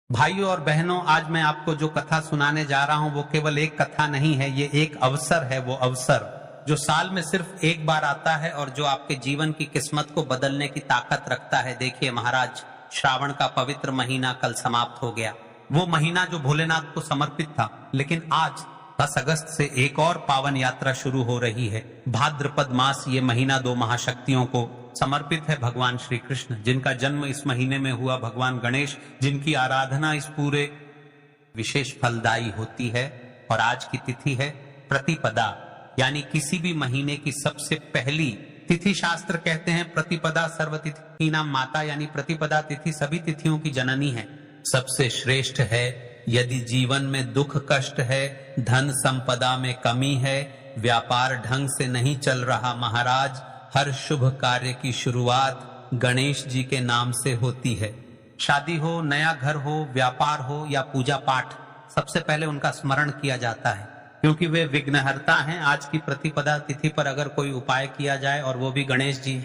भाइयों और बहनों, आज मैं आपको जो कथा सुनाने जा रहा हूं वो केवल एक कथा नहीं है, ये एक अवसर है। वो अवसर जो साल में सिर्फ एक बार आता है और जो आपके जीवन की किस्मत को बदलने की ताकत रखता है। देखिए महाराज, श्रावण का पवित्र महीना कल समाप्त हो गया। वो महीना जो भोलेनाथ को समर्पित था, लेकिन आज 10 अगस्त से एक और पावन यात्रा शुरू हो रही है। भाद्रपद मास, ये महीना दो महाशक्तियों को समर्पित है। भगवान श्री कृष्ण, जिनका जन्म इस महीने में हुआ, भगवान गणेश, जिनकी आराधना इस पूरे विशेष फलदायी होती है। और आज की तिथि है प्रतिपदा, यानी किसी भी महीने की सबसे पहली तिथि। शास्त्र कहते हैं प्रतिपदा सर्वतिथि नाम माता, यानी प्रतिपदा तिथि सभी तिथियों की जननी है, सबसे श्रेष्ठ है। यदि जीवन में दुख कष्ट है, धन संपदा में कमी है, व्यापार ढंग से नहीं चल रहा महाराज, हर शुभ कार्य की शुरुआत गणेश जी के नाम से होती है। शादी हो, नया घर हो, व्यापार हो या पूजा पाठ, सबसे पहले उनका स्मरण किया जाता है, क्योंकि वे विघ्नहर्ता हैं। आज की प्रतिपदा तिथि पर अगर कोई उपाय किया जाए और वो भी गणेश जी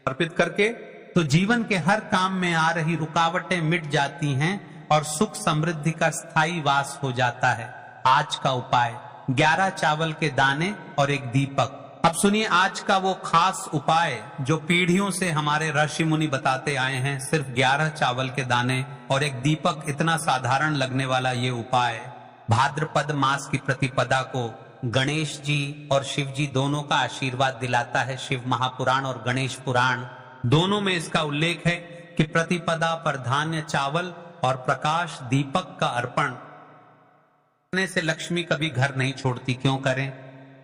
अर्पित करके, तो जीवन के हर काम में आ रही रुकावटें मिट जाती हैं और सुख समृद्धि का स्थायी वास हो जाता है। आज का उपाय 11 चावल के दाने और एक दीपक। अब सुनिए आज का वो खास उपाय जो पीढ़ियों से हमारे ऋषि मुनि बताते आए हैं। सिर्फ 11 चावल के दाने और एक दीपक, इतना साधारण लगने वाला ये उपाय भाद्रपद मास की प्रतिपदा को गणेश जी और शिव जी दोनों का आशीर्वाद दिलाता है। शिव महापुराण और गणेश पुराण दोनों में इसका उल्लेख है कि प्रतिपदा पर धान्य चावल और प्रकाश दीपक का अर्पण करने से लक्ष्मी कभी घर नहीं छोड़ती। क्यों करें?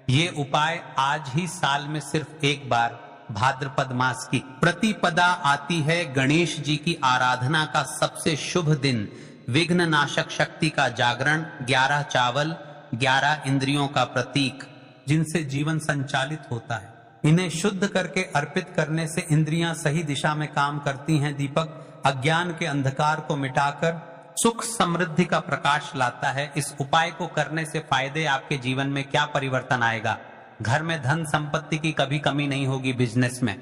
ये उपाय आज ही साल में सिर्फ एक बार भाद्रपद मास की प्रतिपदा आती है। गणेश जी की आराधना का सबसे शुभ दिन, विघ्न नाशक शक्ति का जागरण, 11 चावल, 11 इंद्रियों का प्रतीक जिनसे जीवन संचालित होता है, इन्हें शुद्ध करके अर्पित करने से इंद्रियां सही दिशा में काम करती हैं। दीपक अज्ञान के अंधकार को मिटाकर सुख समृद्धि का प्रकाश लाता है। इस उपाय को करने से फायदे, आपके जीवन में क्या परिवर्तन आएगा? घर में धन संपत्ति की कभी कमी नहीं होगी, बिजनेस में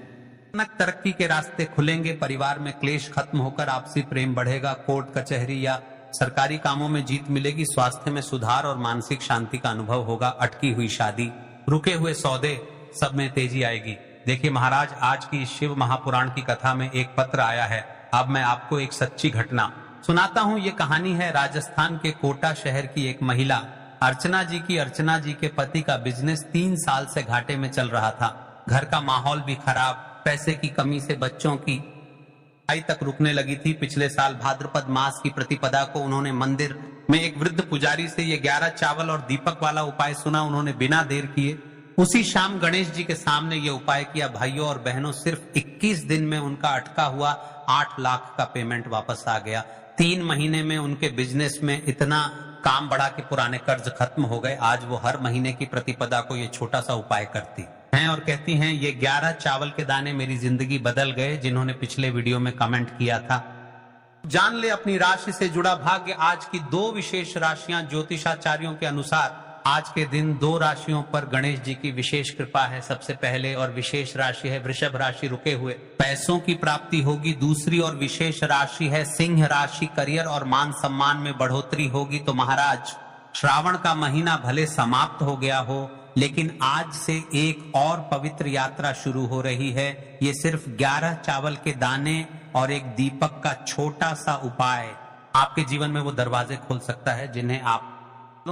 तरक्की के रास्ते खुलेंगे, परिवार में क्लेश खत्म होकर आपसी प्रेम बढ़ेगा, कोर्ट कचहरी या सरकारी कामों में जीत मिलेगी, स्वास्थ्य में सुधार और मानसिक शांति का अनुभव होगा, अटकी हुई शादी, रुके हुए सौदे, सब में तेजी आएगी। देखिए महाराज, आज की शिव महापुराण की कथा में एक पत्र आया है। अब मैं आपको एक सच्ची घटना सुनाता हूं। ये कहानी है राजस्थान के कोटा शहर की एक महिला अर्चना जी की। अर्चना जी के पति का बिजनेस 3 साल से घाटे में चल रहा था। घर का माहौल भी खराब, पैसे की कमी से बच्चों की पढ़ाई तक रुकने लगी थी। पिछले साल भाद्रपद मास की प्रतिपदा को उन्होंने मंदिर में एक वृद्ध पुजारी से ये 11 चावल और दीपक वाला उपाय सुना। उन्होंने बिना देर किए उसी शाम गणेश जी के सामने ये उपाय किया। भाइयों और बहनों, सिर्फ 21 दिन में उनका अटका हुआ 8 लाख का पेमेंट वापस आ गया। 3 महीने में उनके बिजनेस में इतना काम बढ़ा कि पुराने कर्ज खत्म हो गए। आज वो हर महीने की प्रतिपदा को ये छोटा सा उपाय करती हैं और कहती हैं, ये 11 चावल के दाने मेरी जिंदगी बदल गए। जिन्होंने पिछले वीडियो में कमेंट किया था, जान ले अपनी राशि से जुड़ा भाग्य। आज की 2 विशेष राशियां ज्योतिषाचार्यों के अनुसार आज के दिन 2 राशियों पर गणेश जी की विशेष कृपा है। सबसे पहले और विशेष राशि है वृषभ राशि, रुके हुए पैसों की प्राप्ति होगी। दूसरी और विशेष राशि है सिंह राशि, करियर और मान सम्मान में बढ़ोतरी होगी। तो महाराज, श्रावण का महीना भले समाप्त हो गया हो, लेकिन आज से एक और पवित्र यात्रा शुरू हो रही है। ये सिर्फ 11 चावल के दाने और एक दीपक का छोटा सा उपाय आपके जीवन में वो दरवाजे खोल सकता है जिन्हें आप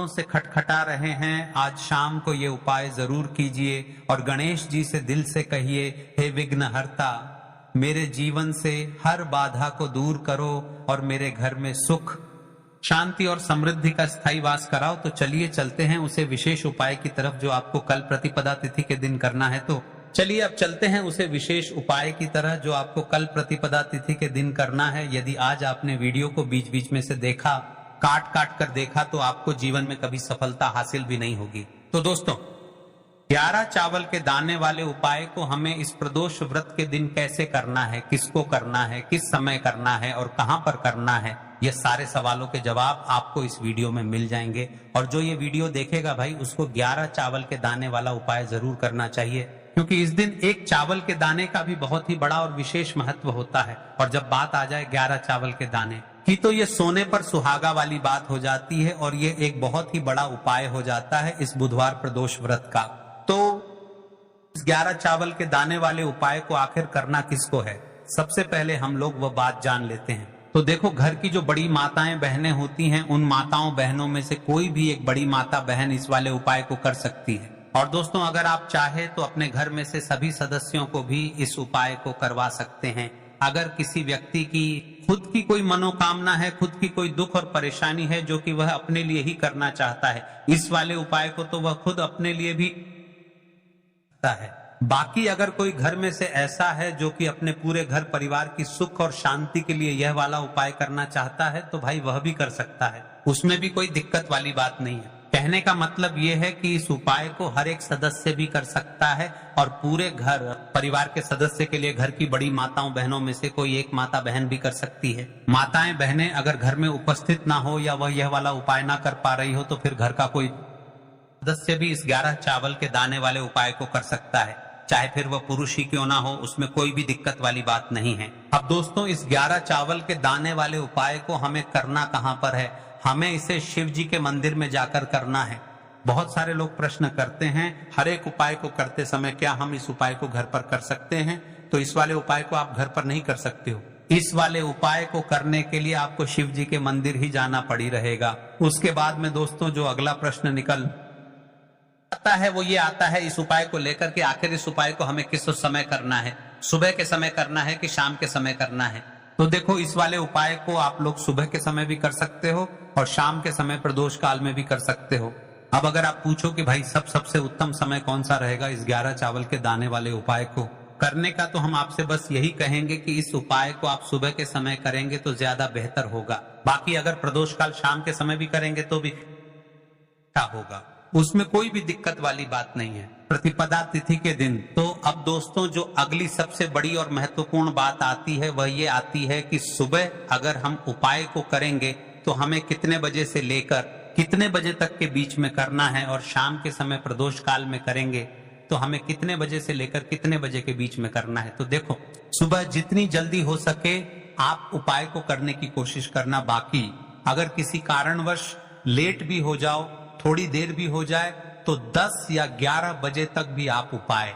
से खटखटा रहे हैं। आज शाम को ये उपाय जरूर कीजिए और गणेश जी से दिल से कहिए, हे विघ्नहर्ता, मेरे जीवन से हर बाधा को दूर करो और मेरे घर में सुख शांति और समृद्धि का स्थायी वास कराओ। तो चलिए चलते हैं उसे विशेष उपाय की तरफ जो आपको कल प्रतिपदा तिथि के दिन करना है। तो चलिए अब चलते हैं उसे विशेष उपाय की तरह जो आपको कल प्रतिपदा तिथि के दिन करना है। यदि आज आपने वीडियो को बीच बीच में से देखा, काट काट कर देखा, तो आपको जीवन में कभी सफलता हासिल भी नहीं होगी। तो दोस्तों, 11 चावल के दाने वाले उपाय को हमें इस प्रदोष व्रत के दिन कैसे करना है, किसको करना है, किस समय करना है और कहां पर करना है, ये सारे सवालों के जवाब आपको इस वीडियो में मिल जाएंगे। और जो ये वीडियो देखेगा भाई, उसको 11 चावल के दाने वाला उपाय जरूर करना चाहिए, क्योंकि इस दिन एक चावल के दाने का भी बहुत ही बड़ा और विशेष महत्व होता है। और जब बात आ जाए 11 चावल के दाने, कि तो ये सोने पर सुहागा वाली बात हो जाती है और ये एक बहुत ही बड़ा उपाय हो जाता है इस बुधवार प्रदोष व्रत का। तो इस 11 चावल के दाने वाले उपाय को आखिर करना किसको है, सबसे पहले हम लोग वह बात जान लेते हैं। तो देखो, घर की जो बड़ी माताएं बहनें होती हैं, उन माताओं बहनों में से कोई भी एक बड़ी माता बहन इस वाले उपाय को कर सकती है। और दोस्तों, अगर आप चाहे तो अपने घर में से सभी सदस्यों को भी इस उपाय को करवा सकते हैं। अगर किसी व्यक्ति की खुद की कोई मनोकामना है, खुद की कोई दुख और परेशानी है जो कि वह अपने लिए ही करना चाहता है, इस वाले उपाय को तो वह खुद अपने लिए भी करता है। बाकी अगर कोई घर में से ऐसा है जो कि अपने पूरे घर परिवार की सुख और शांति के लिए यह वाला उपाय करना चाहता है, तो भाई वह भी कर सकता है, उसमें भी कोई दिक्कत वाली बात नहीं है। कहने का मतलब यह है कि इस उपाय को हर एक सदस्य भी कर सकता है और पूरे घर परिवार के सदस्य के लिए घर की बड़ी माताओं बहनों में से कोई एक माता बहन भी कर सकती है। माताएं बहनें अगर घर में उपस्थित ना हो या वह यह वाला उपाय ना कर पा रही हो, तो फिर घर का कोई सदस्य भी इस 11 चावल के दाने वाले उपाय को कर सकता है, चाहे फिर वह पुरुष ही क्यों ना हो, उसमें कोई भी दिक्कत वाली बात नहीं है। अब दोस्तों, इस 11 चावल के दाने वाले उपाय को हमें करना कहां पर है? हमें इसे शिव जी के मंदिर में जाकर करना है। बहुत सारे लोग प्रश्न करते हैं, हर एक उपाय को करते समय क्या हम इस उपाय को घर पर कर सकते हैं? तो इस वाले उपाय को आप घर पर नहीं कर सकते हो। इस वाले उपाय को करने के लिए आपको शिव जी के मंदिर ही जाना पड़ी रहेगा। उसके बाद में दोस्तों, जो अगला प्रश्न निकल आता है वो ये आता है इस उपाय को लेकर के, आखिर इस उपाय को हमें किस समय करना है? सुबह के समय करना है कि शाम के समय करना है? तो देखो, इस वाले उपाय को आप लोग सुबह के समय भी कर सकते हो और शाम के समय प्रदोष काल में भी कर सकते हो। अब अगर आप पूछो कि भाई सबसे उत्तम समय कौन सा रहेगा इस 11 चावल के दाने वाले उपाय को करने का, तो हम आपसे बस यही कहेंगे कि इस उपाय को आप सुबह के समय करेंगे तो ज्यादा बेहतर होगा। बाकी अगर प्रदोष काल शाम के समय भी करेंगे तो भी अच्छा होगा, उसमें कोई भी दिक्कत वाली बात नहीं है। प्रतिपदा तिथि के दिन तो अब दोस्तों, जो अगली सबसे बड़ी और महत्वपूर्ण बात आती है वह ये आती है कि सुबह अगर हम उपाय को करेंगे तो हमें कितने बजे से लेकर कितने बजे तक के बीच में करना है, और शाम के समय प्रदोष काल में करेंगे तो हमें कितने बजे से लेकर कितने बजे के बीच में करना है। तो देखो, सुबह जितनी जल्दी हो सके आप उपाय को करने की कोशिश करना। बाकी अगर किसी कारणवश लेट भी हो जाओ, थोड़ी देर भी हो जाए, तो 10 या 11 बजे तक भी आप उपाय,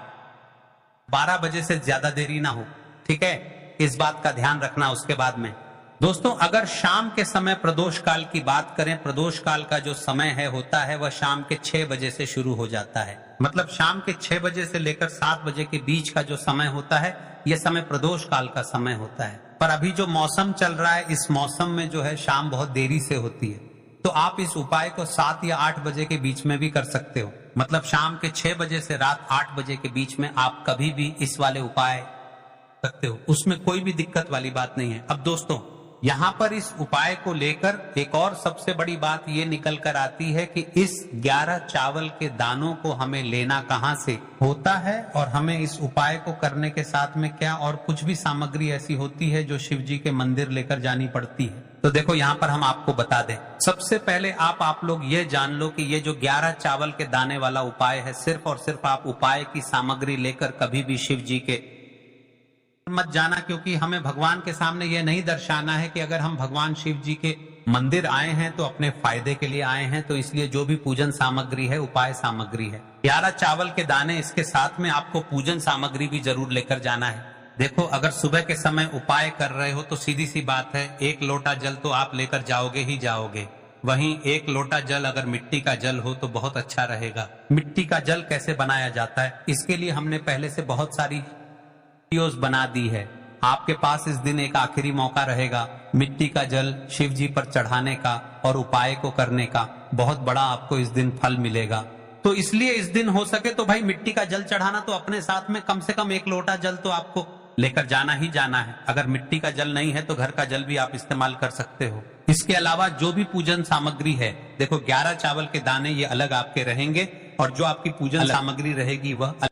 12 बजे से ज्यादा देरी ना हो, ठीक है? इस बात का ध्यान रखना। उसके बाद में दोस्तों, अगर शाम के समय प्रदोष काल की बात करें, प्रदोष काल का जो समय है होता है वह शाम के 6 बजे से शुरू हो जाता है। मतलब शाम के 6 बजे से लेकर 7 बजे के बीच का जो समय होता है, यह समय प्रदोष काल का समय होता है। पर अभी जो मौसम चल रहा है, इस मौसम में जो है शाम बहुत देरी से होती है, तो आप इस उपाय को 7 या 8 बजे के बीच में भी कर सकते हो। मतलब शाम के 6 बजे से रात 8 बजे के बीच में आप कभी भी इस वाले उपाय सकते हो, उसमें कोई भी दिक्कत वाली बात नहीं है। अब दोस्तों, यहाँ पर इस उपाय को लेकर एक और सबसे बड़ी बात ये निकल कर आती है कि इस 11 चावल के दानों को हमें लेना कहाँ से होता है, और हमें इस उपाय को करने के साथ में क्या और कुछ भी सामग्री ऐसी होती है जो शिव जी के मंदिर लेकर जानी पड़ती है। तो देखो, यहाँ पर हम आपको बता दें। सबसे पहले आप लोग ये जान लो कि ये जो 11 चावल के दाने वाला उपाय है, सिर्फ और सिर्फ आप उपाय की सामग्री लेकर कभी भी शिव जी के मत जाना, क्योंकि हमें भगवान के सामने यह नहीं दर्शाना है कि अगर हम भगवान शिव जी के मंदिर आए हैं तो अपने फायदे के लिए आए हैं। तो इसलिए जो भी पूजन सामग्री है उपाय सामग्री है। 11 चावल के दाने, इसके साथ में आपको पूजन सामग्री भी जरूर लेकर जाना है। देखो, अगर सुबह के समय उपाय कर रहे हो तो सीधी सी बात है, 1 लोटा जल तो आप लेकर जाओगे ही जाओगे। वहीं 1 लोटा जल अगर मिट्टी का जल हो तो बहुत अच्छा रहेगा। मिट्टी का जल कैसे बनाया जाता है, इसके लिए हमने पहले से बहुत सारी वीडियोस बना दी है। आपके पास इस दिन एक आखिरी मौका रहेगा मिट्टी का जल शिव जी पर चढ़ाने का और उपाय को करने का। बहुत बड़ा आपको इस दिन फल मिलेगा। तो इसलिए इस दिन हो सके तो भाई मिट्टी का जल चढ़ाना, तो अपने साथ में कम से कम 1 लोटा जल तो आपको लेकर जाना ही जाना है। अगर मिट्टी का जल नहीं है तो घर का जल भी आप इस्तेमाल कर सकते हो। इसके अलावा जो भी पूजन सामग्री है, देखो 11 चावल के दाने ये अलग आपके रहेंगे, और जो आपकी पूजन सामग्री रहेगी वह अलग।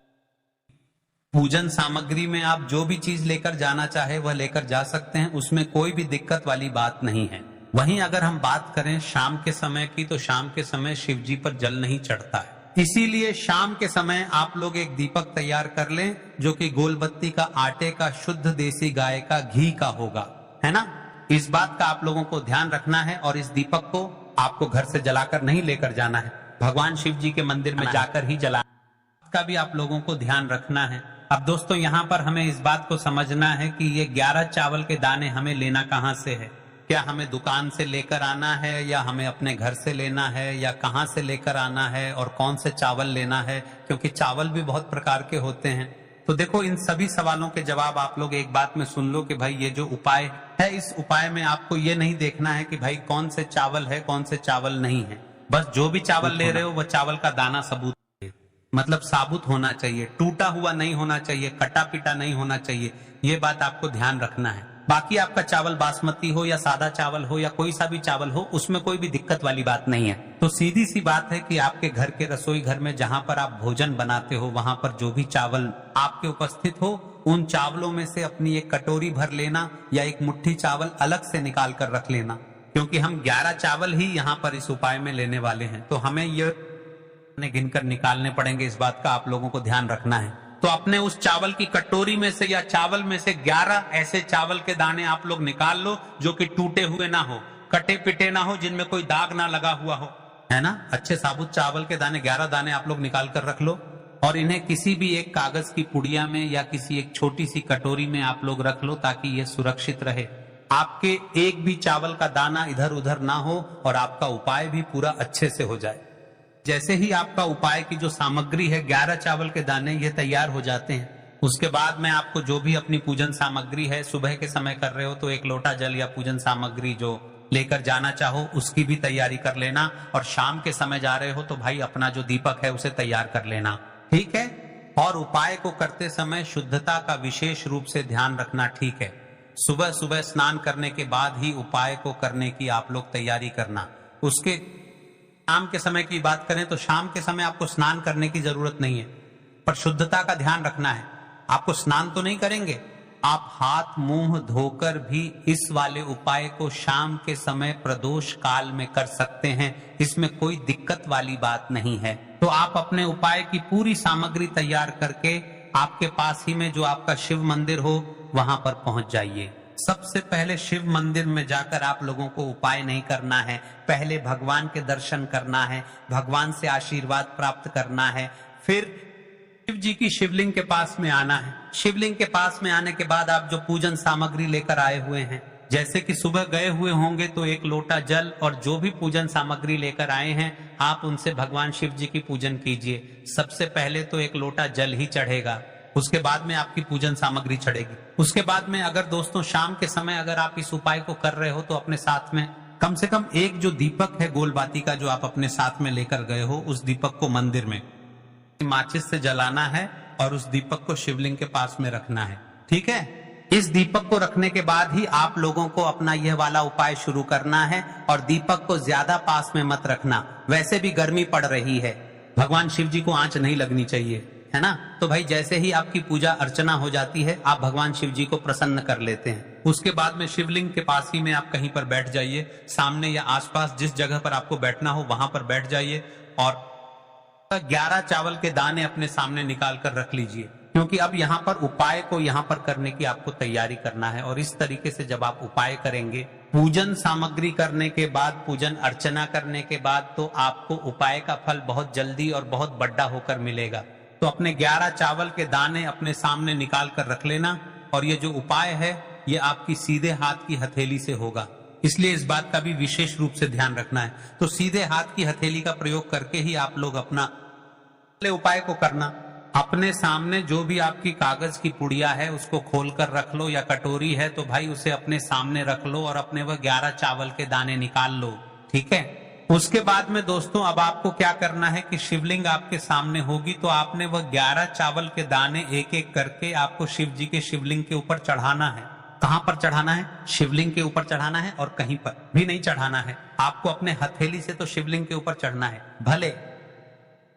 पूजन सामग्री में आप जो भी चीज लेकर जाना चाहे वह लेकर जा सकते हैं, उसमें कोई भी दिक्कत वाली बात नहीं है। वहीं अगर हम बात करें शाम के समय की, तो शाम के समय शिव जी पर जल नहीं चढ़ता है। इसीलिए शाम के समय आप लोग एक दीपक तैयार कर लें जो कि गोलबत्ती का आटे का शुद्ध देसी गाय का घी का होगा, है ना। इस बात का आप लोगों को ध्यान रखना है और इस दीपक को आपको घर से जलाकर नहीं लेकर जाना है, भगवान शिव जी के मंदिर में जाकर ही जलाना का भी आप लोगों को ध्यान रखना है। अब दोस्तों यहाँ पर हमें इस बात को समझना है कि ये 11 चावल के दाने हमें लेना कहाँ से है। क्या हमें दुकान से लेकर आना है या हमें अपने घर से लेना है या कहाँ से लेकर आना है और कौन से चावल लेना है, क्योंकि चावल भी बहुत प्रकार के होते हैं। तो देखो इन सभी सवालों के जवाब आप लोग एक बात में सुन लो कि भाई ये जो उपाय है, इस उपाय में आपको ये नहीं देखना है कि भाई कौन से चावल है कौन से चावल नहीं है। बस जो भी चावल ले रहे हो वह चावल का दाना मतलब साबुत होना चाहिए, टूटा हुआ नहीं होना चाहिए, कटा पिटा नहीं होना चाहिए। ये बात आपको ध्यान रखना है। बाकी आपका चावल बासमती हो या सादा चावल हो या कोई सा भी चावल हो, उसमें कोई भी दिक्कत वाली बात नहीं है। तो सीधी सी बात है कि आपके घर के रसोई घर में जहां पर आप भोजन बनाते हो वहां पर जो भी चावल आपके उपस्थित हो, उन चावलों में से अपनी एक कटोरी भर लेना या एक मुट्ठी चावल अलग से निकाल कर रख लेना, क्योंकि हम 11 चावल ही यहाँ पर इस उपाय में लेने वाले हैं। तो हमें ये गिनकर निकालने पड़ेंगे, इस बात का आप लोगों को ध्यान रखना है। तो अपने उस चावल की कटोरी में से या चावल में से 11 ऐसे चावल के दाने आप लोग निकाल लो जो कि टूटे हुए ना हो, कटे पिटे ना हो, जिनमें कोई दाग ना लगा हुआ हो, है ना। अच्छे साबुत चावल के दाने 11 दाने आप लोग निकाल कर रख लो और इन्हें किसी भी एक कागज की पुड़िया में या किसी एक छोटी सी कटोरी में आप लोग रख लो ताकि ये सुरक्षित रहे। आपके एक भी चावल का दाना इधर उधर ना हो और आपका उपाय भी पूरा अच्छे से हो जाए। जैसे ही आपका उपाय की जो सामग्री है 11 चावल के दाने ये तैयार हो जाते हैं, उसके बाद में आपको जो भी अपनी पूजन सामग्री है, सुबह के समय कर रहे हो तो 1 लोटा जल या पूजन सामग्री जो लेकर जाना चाहो उसकी भी तैयारी कर लेना, और शाम के समय जा रहे हो तो भाई अपना जो दीपक है उसे तैयार कर लेना, ठीक है। और उपाय को करते समय शुद्धता का विशेष रूप से ध्यान रखना, ठीक है। सुबह सुबह स्नान करने के बाद ही उपाय को करने की आप लोग तैयारी करना। उसके शाम के समय की बात करें तो शाम के समय आपको स्नान करने की जरूरत नहीं है, पर शुद्धता का ध्यान रखना है। आपको स्नान तो नहीं करेंगे, आप हाथ मुंह धोकर भी इस वाले उपाय को शाम के समय प्रदोष काल में कर सकते हैं, इसमें कोई दिक्कत वाली बात नहीं है। तो आप अपने उपाय की पूरी सामग्री तैयार करके आपके पास ही में जो आपका शिव मंदिर हो वहां पर पहुंच जाइए। सबसे पहले शिव मंदिर में जाकर आप लोगों को उपाय नहीं करना है, पहले भगवान के दर्शन करना है, भगवान से आशीर्वाद प्राप्त करना है, फिर शिव जी की शिवलिंग के पास में आना है। शिवलिंग के पास में आने के बाद आप जो पूजन सामग्री लेकर आए हुए हैं, जैसे कि सुबह गए हुए होंगे तो 1 लोटा जल और जो भी पूजन सामग्री लेकर आए हैं आप उनसे भगवान शिव जी की पूजन कीजिए। सबसे पहले तो 1 लोटा जल ही चढ़ेगा, उसके बाद में आपकी पूजन सामग्री चढ़ेगी। उसके बाद में अगर दोस्तों शाम के समय अगर आप इस उपाय को कर रहे हो तो अपने साथ में कम से कम एक जो दीपक है गोलबाती का जो आप अपने साथ में लेकर गए हो, उस दीपक को मंदिर में माचिस से जलाना है और उस दीपक को शिवलिंग के पास में रखना है, ठीक है। इस दीपक को रखने के बाद ही आप लोगों को अपना यह वाला उपाय शुरू करना है और दीपक को ज्यादा पास में मत रखना। वैसे भी गर्मी पड़ रही है, भगवान शिव जी को आंच नहीं लगनी चाहिए, है ना। तो भाई जैसे ही आपकी पूजा अर्चना हो जाती है आप भगवान शिव जी को प्रसन्न कर लेते हैं। उसके बाद में शिवलिंग के पास ही में आप कहीं पर बैठ जाइए, सामने या आसपास जिस जगह पर आपको बैठना हो वहां पर बैठ जाइए और 11 चावल के दाने अपने सामने निकाल कर रख लीजिए, क्योंकि अब यहाँ पर उपाय को यहाँ पर करने की आपको तैयारी करना है। और इस तरीके से जब आप उपाय करेंगे, पूजन सामग्री करने के बाद, पूजन अर्चना करने के बाद, तो आपको उपाय का फल बहुत जल्दी और बहुत बड़ा होकर मिलेगा। तो अपने 11 चावल के दाने अपने सामने निकाल कर रख लेना और ये जो उपाय है ये आपकी सीधे हाथ की हथेली से होगा, इसलिए इस बात का भी विशेष रूप से ध्यान रखना है। तो सीधे हाथ की हथेली का प्रयोग करके ही आप लोग अपना उपाय को करना। अपने सामने जो भी आपकी कागज की पुड़िया है उसको खोलकर रख लो, या कटोरी है तो भाई उसे अपने सामने रख लो और अपने वह 11 चावल के दाने निकाल लो, ठीक है। उसके बाद में दोस्तों अब आपको क्या करना है कि शिवलिंग आपके सामने होगी तो आपने वह 11 चावल के दाने एक एक करके आपको शिव जी के शिवलिंग के ऊपर चढ़ाना है। कहां पर चढ़ाना है? शिवलिंग के ऊपर चढ़ाना है और कहीं पर भी नहीं चढ़ाना है। आपको अपने हथेली से तो शिवलिंग के ऊपर चढ़ना है, भले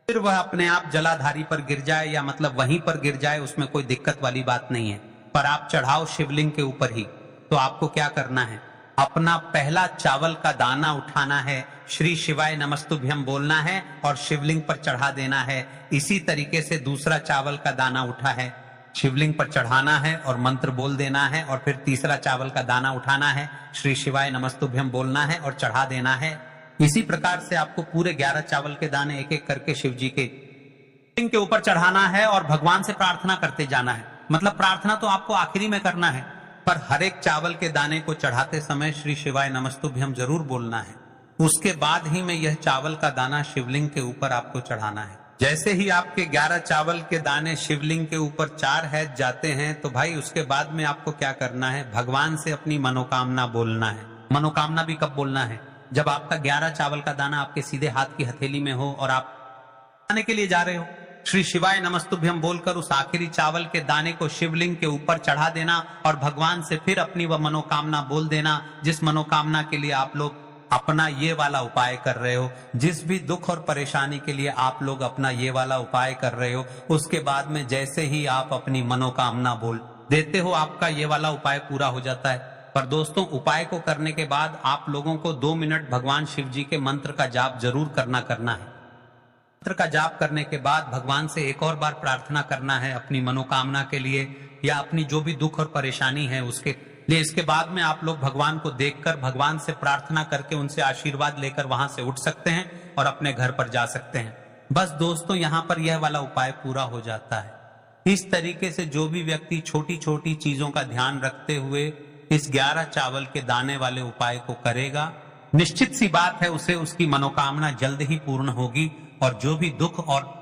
फिर वह अपने आप जलाधारी पर गिर जाए या मतलब वहीं पर गिर जाए, उसमें कोई दिक्कत वाली बात नहीं है, पर आप चढ़ाओ शिवलिंग के ऊपर ही। तो आपको क्या करना है, अपना पहला चावल का दाना उठाना है, श्री शिवाय नमस्तुभ्यम बोलना है और शिवलिंग पर चढ़ा देना है। इसी तरीके से दूसरा चावल का दाना उठा है, शिवलिंग पर चढ़ाना है और मंत्र बोल देना है, और फिर तीसरा चावल का दाना उठाना है, श्री शिवाय नमस्तुभ्यम बोलना है और चढ़ा देना है। इसी प्रकार से आपको पूरे 11 चावल के दाने एक एक करके शिव जी के शिवलिंग के ऊपर चढ़ाना है और भगवान से प्रार्थना करते जाना है। मतलब प्रार्थना तो आपको आखिरी में करना है, पर हर एक चावल के दाने को चढ़ाते समय श्री शिवाय नमस्तुभ्यम जरूर बोलना है। उसके बाद ही में यह चावल का दाना शिवलिंग के ऊपर आपको चढ़ाना है। जैसे ही आपके 11 चावल के दाने शिवलिंग के ऊपर 4 हैज जाते हैं, तो भाई उसके बाद में आपको क्या करना है, भगवान से अपनी मनोकामना बोलना है। मनोकामना भी कब बोलना है, जब आपका 11 चावल का दाना आपके सीधे हाथ की हथेली में हो और आप खाने के लिए जा रहे हो। श्री शिवाय नमस्तुभ्यम बोलकर उस आखिरी चावल के दाने को शिवलिंग के ऊपर चढ़ा देना और भगवान से फिर अपनी वह मनोकामना बोल देना, जिस मनोकामना के लिए आप लोग अपना ये वाला उपाय कर रहे हो, जिस भी दुख और परेशानी के लिए आप लोग अपना ये वाला उपाय कर रहे हो। उसके बाद में जैसे ही आप अपनी मनोकामना बोल देते हो, आपका ये वाला उपाय पूरा हो जाता है। पर दोस्तों, उपाय को करने के बाद आप लोगों को 2 मिनट भगवान शिव जी के मंत्र का जाप जरूर करना है। मंत्र का जाप करने के बाद भगवान से एक और बार प्रार्थना करना है अपनी मनोकामना के लिए, या अपनी जो भी दुख और परेशानी है उसके लिए। इसके बाद में आप लोग भगवान को देखकर भगवान से प्रार्थना करके उनसे आशीर्वाद लेकर वहां से उठ सकते हैं और अपने घर पर जा सकते हैं। बस दोस्तों, यहाँ पर यह वाला उपाय पूरा हो जाता है। इस तरीके से जो भी व्यक्ति छोटी छोटी चीजों का ध्यान रखते हुए इस 11 चावल के दाने वाले उपाय को करेगा, निश्चित सी बात है उसे उसकी मनोकामना जल्द ही पूर्ण होगी और जो भी दुख और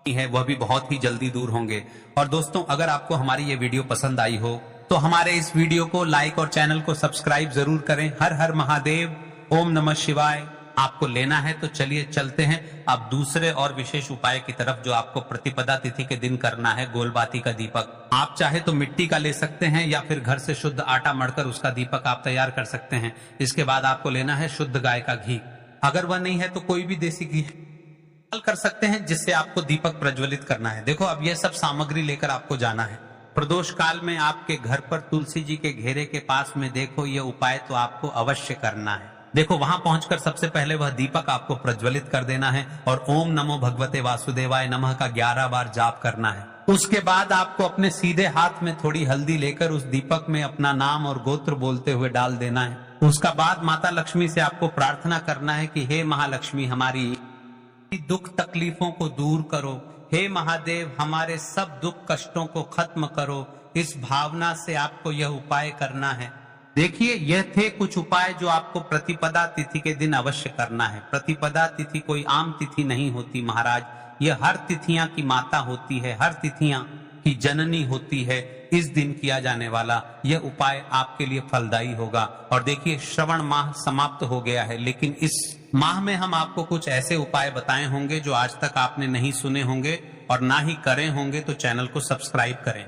है वह भी बहुत ही जल्दी दूर होंगे। और दोस्तों, अगर आपको हमारी ये वीडियो पसंद आई हो तो हमारे इस वीडियो को लाइक और चैनल को सब्सक्राइब जरूर करें। हर हर महादेव, ओम नमः शिवाय आपको लेना है तो चलिए चलते हैं अब दूसरे और विशेष उपाय की तरफ, जो आपको प्रतिपदा तिथि के दिन करना है। गोलबाती का दीपक आप चाहे तो मिट्टी का ले सकते हैं या फिर घर से शुद्ध आटा मढ़कर उसका दीपक आप तैयार कर सकते हैं। इसके बाद आपको लेना है शुद्ध गाय का घी। अगर वह नहीं है तो कोई भी देसी घी कर सकते हैं, जिससे आपको दीपक प्रज्वलित करना है। देखो, अब यह सब सामग्री लेकर आपको जाना है। प्रदोष काल में आपके घर पर तुलसी जी के घेरे के पास में देखो, यह उपाय तो आपको अवश्य करना है। देखो, वहां पहुंचकर सबसे पहले वह दीपक आपको प्रज्वलित कर देना है और ओम नमो भगवते वासुदेवाय नमः का 11 बार जाप करना है। उसके बाद आपको अपने सीधे हाथ में थोड़ी हल्दी लेकर उस दीपक में अपना नाम और गोत्र बोलते हुए डाल देना है। उसका बाद माता लक्ष्मी से आपको प्रार्थना करना है कि हे महालक्ष्मी, हमारी दुख तकलीफों को दूर करो। हे महादेव, हमारे सब दुख कष्टों को खत्म करो। इस भावना से आपको यह उपाय करना है। देखिए, यह थे कुछ उपाय जो आपको प्रतिपदा तिथि के दिन अवश्य करना है। प्रतिपदा तिथि कोई आम तिथि नहीं होती महाराज, यह हर तिथियां की माता होती है, हर तिथियां की जननी होती है। इस दिन किया जाने वाला यह उपाय आपके लिए फलदायी होगा। और देखिए, श्रवण माह समाप्त हो गया है, लेकिन इस माह में हम आपको कुछ ऐसे उपाय बताए होंगे जो आज तक आपने नहीं सुने होंगे और ना ही करे होंगे। तो चैनल को सब्सक्राइब करें।